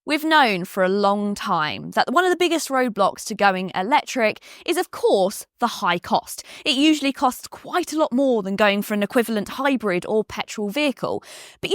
We've known for a long time that one of the biggest roadblocks to going electric is, of course, the high cost. It usually costs quite a lot more than going for an equivalent hybrid or petrol vehicle. But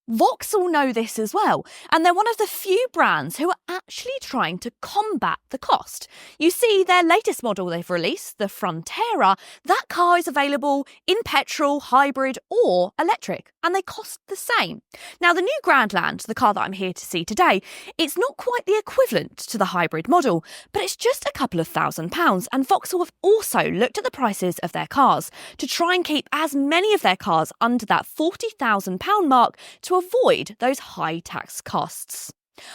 Vauxhall know this as well, and they're one of the few brands who are actually trying to combat the cost. You see, their latest model they've released, the Frontera, that car is available in petrol, hybrid or electric, and they cost the same. Now, the new Grandland, the car that I'm here to see today, it's not quite the equivalent to the hybrid model, but it's just a couple of £1,000s, and Vauxhall have also looked at the prices of their cars to try and keep as many of their cars under that £40,000 mark to avoid those high tax costs.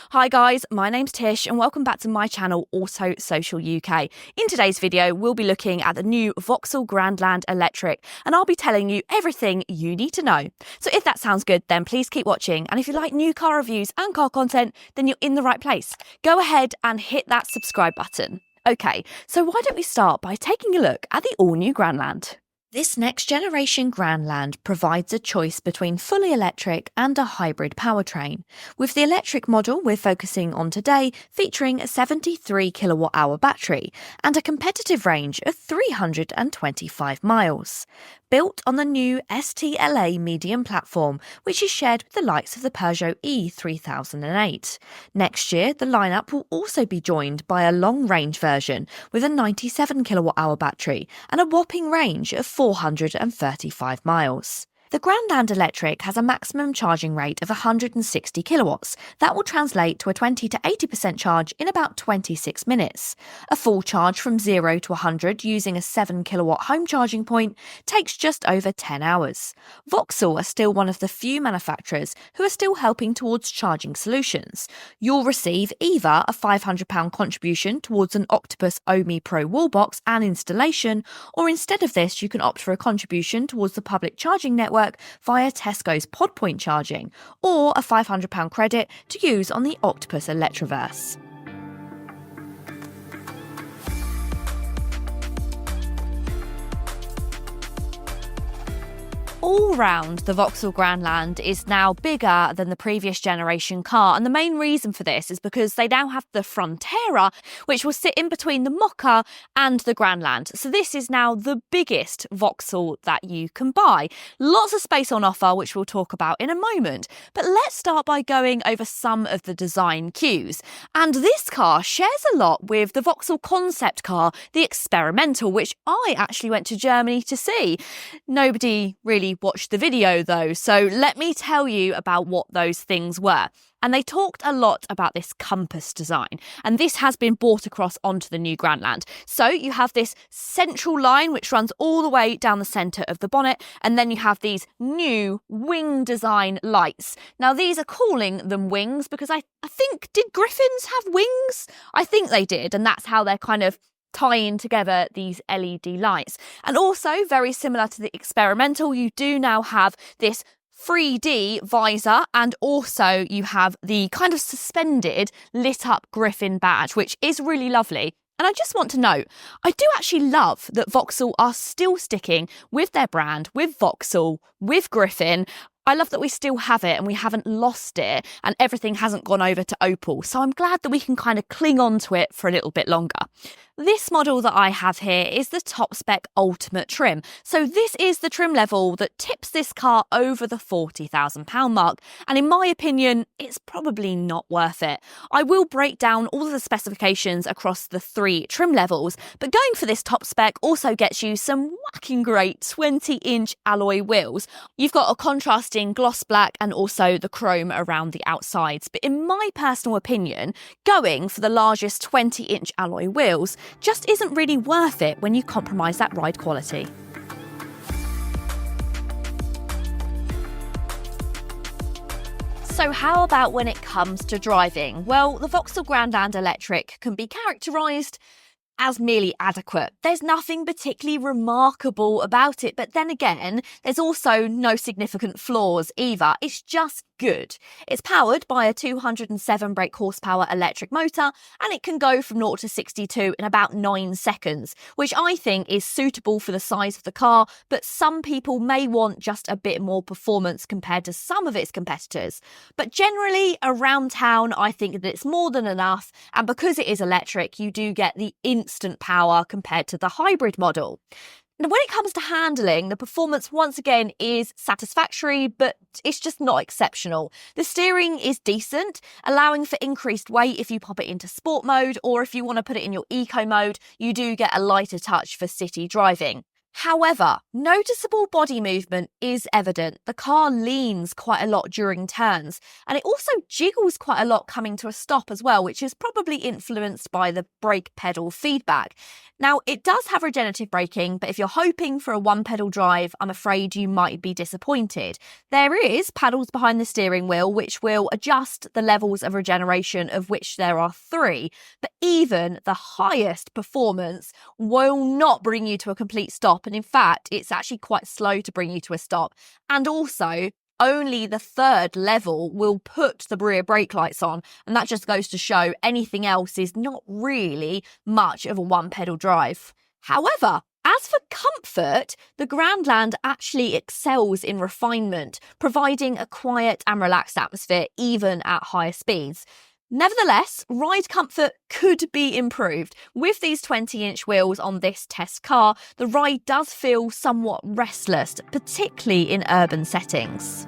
Hi guys, my name's Tish and welcome back to my channel Auto Social UK. In today's video, we'll be looking at the new Vauxhall Grandland Electric and I'll be telling you everything you need to know. So if that sounds good, then please keep watching, and if you like new car reviews and car content, then you're in the right place. Go ahead and hit that subscribe button. Okay, so why don't we start by taking a look at the all-new Grandland. This next-generation Grandland provides a choice between fully electric and a hybrid powertrain, with the electric model we're focusing on today featuring a 73 kilowatt-hour battery and a competitive range of 325 miles. Built on the new STLA medium platform, which is shared with the likes of the Peugeot E3008. Next year, the lineup will also be joined by a long-range version with a 97 kilowatt-hour battery and a whopping range of 435 miles. The Grandland Electric has a maximum charging rate of 160 kilowatts. That will translate to a 20 to 80% charge in about 26 minutes. A full charge from 0 to 100 using a 7 kilowatt home charging point takes just over 10 hours. Vauxhall are still one of the few manufacturers who are still helping towards charging solutions. You'll receive either a £500 contribution towards an Octopus Omi Pro wallbox and installation, or instead of this, you can opt for a contribution towards the public charging network via Tesco's PodPoint charging, or a £500 credit to use on the Octopus Electroverse. All round, the Vauxhall Grandland is now bigger than the previous generation car, and the main reason for this is because they now have the Frontera, which will sit in between the Mocha and the Grandland. So this is now the biggest Vauxhall that you can buy. Lots of space on offer, which we'll talk about in a moment. But let's start by going over some of the design cues. And this car shares a lot with the Vauxhall concept car, the Experimental, which I actually went to Germany to see. Nobody really watched the video though, so let me tell you about what those things were. And they talked a lot about this compass design, and this has been brought across onto the new Grandland. So you have this central line which runs all the way down the centre of the bonnet, and then you have these new wing design lights. Now these are calling them wings because I think, did Griffins have wings? I think they did, and that's how they're kind of tying together these LED lights. And also, very similar to the Experimental, you do now have this 3D visor, and also you have the kind of suspended lit up Griffin badge, which is really lovely. And I just want to note, I do actually love that Vauxhall are still sticking with their brand, with Vauxhall, with Griffin. I love that we still have it and we haven't lost it and everything hasn't gone over to Opel. So I'm glad that we can kind of cling on to it for a little bit longer. This model that I have here is the top spec ultimate trim. So this is the trim level that tips this car over the £40,000 mark. And in my opinion, it's probably not worth it. I will break down all of the specifications across the 3 trim levels, but going for this top spec also gets you some whacking great 20-inch alloy wheels. You've got a contrasting gloss black and also the chrome around the outsides. But in my personal opinion, going for the largest 20-inch alloy wheels just isn't really worth it when you compromise that ride quality. So how about when it comes to driving? Well, the Vauxhall Grandland Electric can be characterised as merely adequate. There's nothing particularly remarkable about it, but then again, there's also no significant flaws either. It's just good. It's powered by a 207 brake horsepower electric motor, and it can go from 0 to 62 in about 9 seconds, which I think is suitable for the size of the car, but some people may want just a bit more performance compared to some of its competitors. But generally, around town, I think that it's more than enough, and because it is electric, you do get the instant power compared to the hybrid model. Now, when it comes to handling, the performance once again is satisfactory, but it's just not exceptional. The steering is decent, allowing for increased weight if you pop it into sport mode, or if you want to put it in your eco mode, you do get a lighter touch for city driving. However, noticeable body movement is evident. The car leans quite a lot during turns, and it also jiggles quite a lot coming to a stop as well, which is probably influenced by the brake pedal feedback. Now, it does have regenerative braking, but if you're hoping for a one-pedal drive, I'm afraid you might be disappointed. There is paddles behind the steering wheel, which will adjust the levels of regeneration, of which there are 3, but even the highest performance will not bring you to a complete stop. And in fact, it's actually quite slow to bring you to a stop. And also, only the 3rd level will put the rear brake lights on. And that just goes to show anything else is not really much of a one-pedal drive. However, as for comfort, the Grandland actually excels in refinement, providing a quiet and relaxed atmosphere even at higher speeds. Nevertheless, ride comfort could be improved. With these 20-inch wheels on this test car, the ride does feel somewhat restless, particularly in urban settings.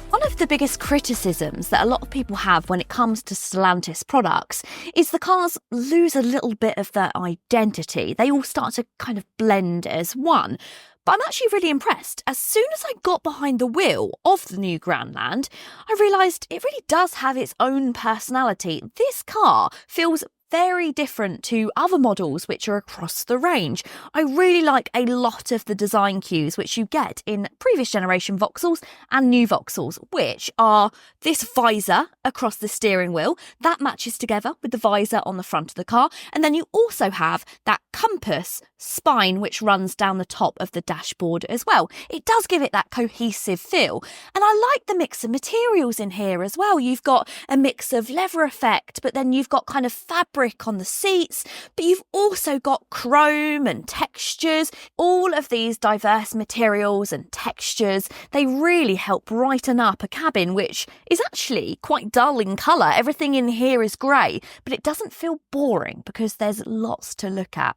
One of the biggest criticisms that a lot of people have when it comes to Stellantis products is the cars lose a little bit of their identity. They all start to kind of blend as one. But I'm actually really impressed. As soon as I got behind the wheel of the new Grandland, I realised it really does have its own personality. This car feels very different to other models which are across the range. I really like a lot of the design cues which you get in previous generation Vauxhalls and new Vauxhalls, which are this visor across the steering wheel that matches together with the visor on the front of the car, and then you also have that compass spine which runs down the top of the dashboard as well. It does give it that cohesive feel, and I like the mix of materials in here as well. You've got a mix of leather effect, but then you've got kind of fabric on the seats, but you've also got chrome and textures. All of these diverse materials and textures, they really help brighten up a cabin which is actually quite dull in colour. Everything in here is grey, but it doesn't feel boring because there's lots to look at.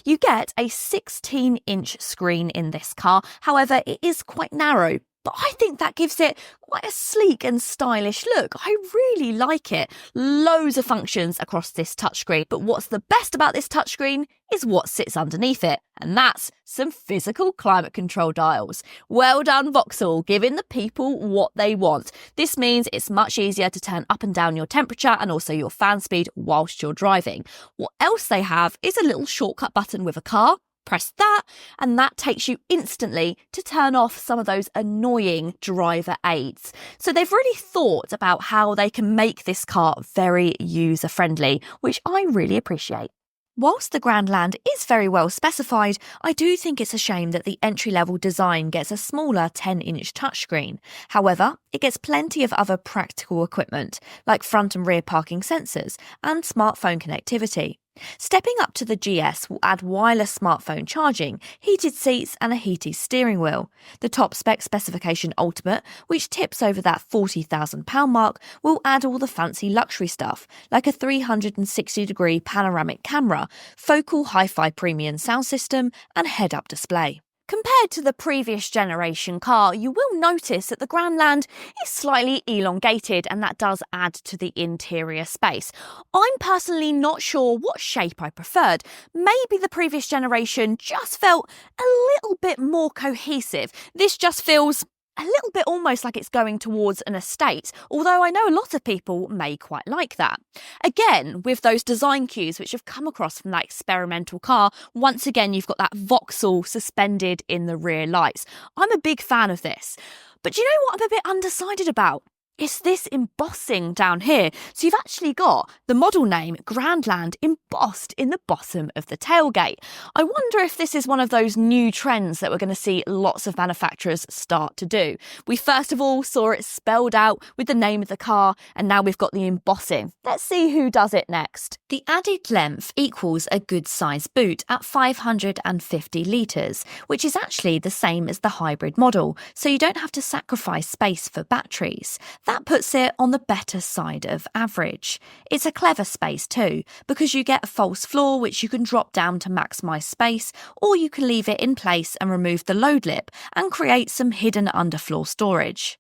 You get a 16-inch screen in this car, however it is quite narrow, but I think that gives it quite a sleek and stylish look. I really like it. Loads of functions across this touchscreen, but what's the best about this touchscreen is what sits underneath it, and that's some physical climate control dials. Well done, Vauxhall, giving the people what they want. This means it's much easier to turn up and down your temperature and also your fan speed whilst you're driving. What else they have is a little shortcut button with a car. Press that, and that takes you instantly to turn off some of those annoying driver aids. So they've really thought about how they can make this car very user-friendly, which I really appreciate. Whilst the Grandland is very well specified, I do think it's a shame that the entry-level design gets a smaller 10-inch touchscreen. However, it gets plenty of other practical equipment, like front and rear parking sensors and smartphone connectivity. Stepping up to the GS will add wireless smartphone charging, heated seats and a heated steering wheel. The top spec specification Ultimate, which tips over that £40,000 mark, will add all the fancy luxury stuff, like a 360-degree panoramic camera, focal hi-fi premium sound system and head-up display. Compared to the previous generation car, you will notice that the Grandland is slightly elongated, and that does add to the interior space. I'm personally not sure what shape I preferred. Maybe the previous generation just felt a little bit more cohesive. This just feels a little bit almost like it's going towards an estate, although I know a lot of people may quite like that. Again, with those design cues which have come across from that experimental car, once again you've got that Vauxhall suspended in the rear lights. I'm a big fan of this. But do you know what I'm a bit undecided about? It's this embossing down here. So you've actually got the model name Grandland embossed in the bottom of the tailgate. I wonder if this is one of those new trends that we're going to see lots of manufacturers start to do. We first of all saw it spelled out with the name of the car, and now we've got the embossing. Let's see who does it next. The added length equals a good size boot at 550 litres, which is actually the same as the hybrid model, so you don't have to sacrifice space for batteries. That puts it on the better side of average. It's a clever space too, because you get a false floor which you can drop down to maximise space, or you can leave it in place and remove the load lip and create some hidden underfloor storage.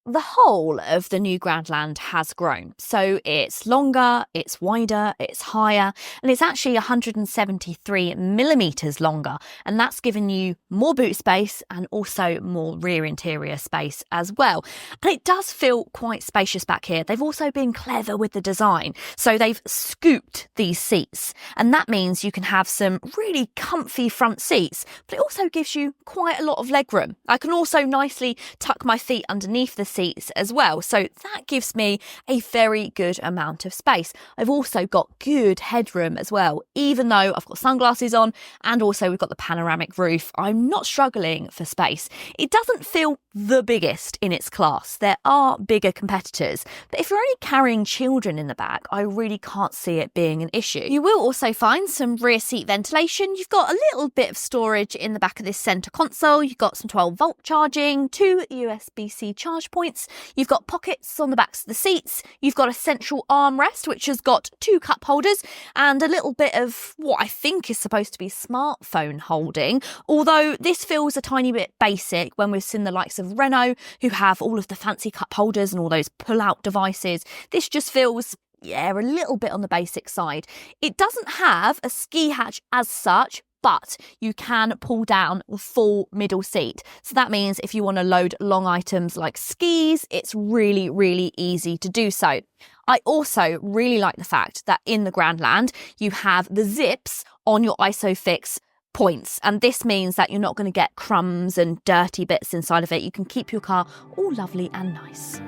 The whole of the new Grandland has grown, so it's longer, it's wider, it's higher, and it's actually 173 millimetres longer, and that's given you more boot space and also more rear interior space as well. And it does feel quite spacious back here. They've also been clever with the design, so they've scooped these seats, and that means you can have some really comfy front seats, but it also gives you quite a lot of legroom. I can also nicely tuck my feet underneath the seats as well, so that gives me a very good amount of space. I've also got good headroom as well, even though I've got sunglasses on and also we've got the panoramic roof. I'm not struggling for space. It doesn't feel the biggest in its class. There are bigger competitors, but if you're only carrying children in the back, I really can't see it being an issue. You will also find some rear seat ventilation. You've got a little bit of storage in the back of this centre console. You've got some 12-volt charging, 2 USB-C charge points. You've got pockets on the backs of the seats. You've got a central armrest, which has got 2 cup holders and a little bit of what I think is supposed to be smartphone holding, although this feels a tiny bit basic when we've seen the likes of Renault, who have all of the fancy cup holders and all those pull-out devices. This just feels a little bit on the basic side. It doesn't have a ski hatch as such, but you can pull down the full middle seat. So that means if you want to load long items like skis, it's really, really easy to do so. I also really like the fact that in the Grandland, you have the zips on your ISOFIX points. And this means that you're not going to get crumbs and dirty bits inside of it. You can keep your car all lovely and nice.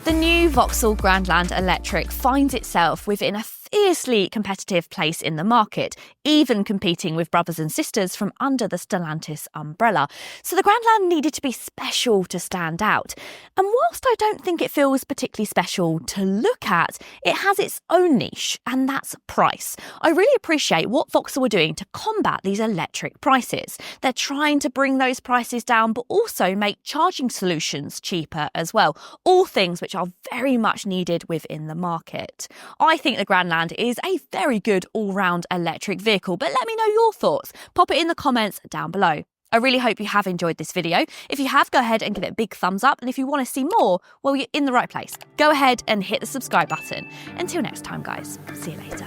The new Vauxhall Grandland Electric finds itself within a fiercely competitive place in the market, even competing with brothers and sisters from under the Stellantis umbrella. So the Grandland needed to be special to stand out. And whilst I don't think it feels particularly special to look at, it has its own niche, and that's price. I really appreciate what Vauxhall are doing to combat these electric prices. They're trying to bring those prices down, but also make charging solutions cheaper as well. All things which are very much needed within the market. I think the Grandland is a very good all-round electric vehicle, but let me know your thoughts. Pop it in the comments down below. I really hope you have enjoyed this video. If you have, go ahead and give it a big thumbs up. And if you want to see more, well, you're in the right place. Go ahead and hit the subscribe button. Until next time, guys. See you later.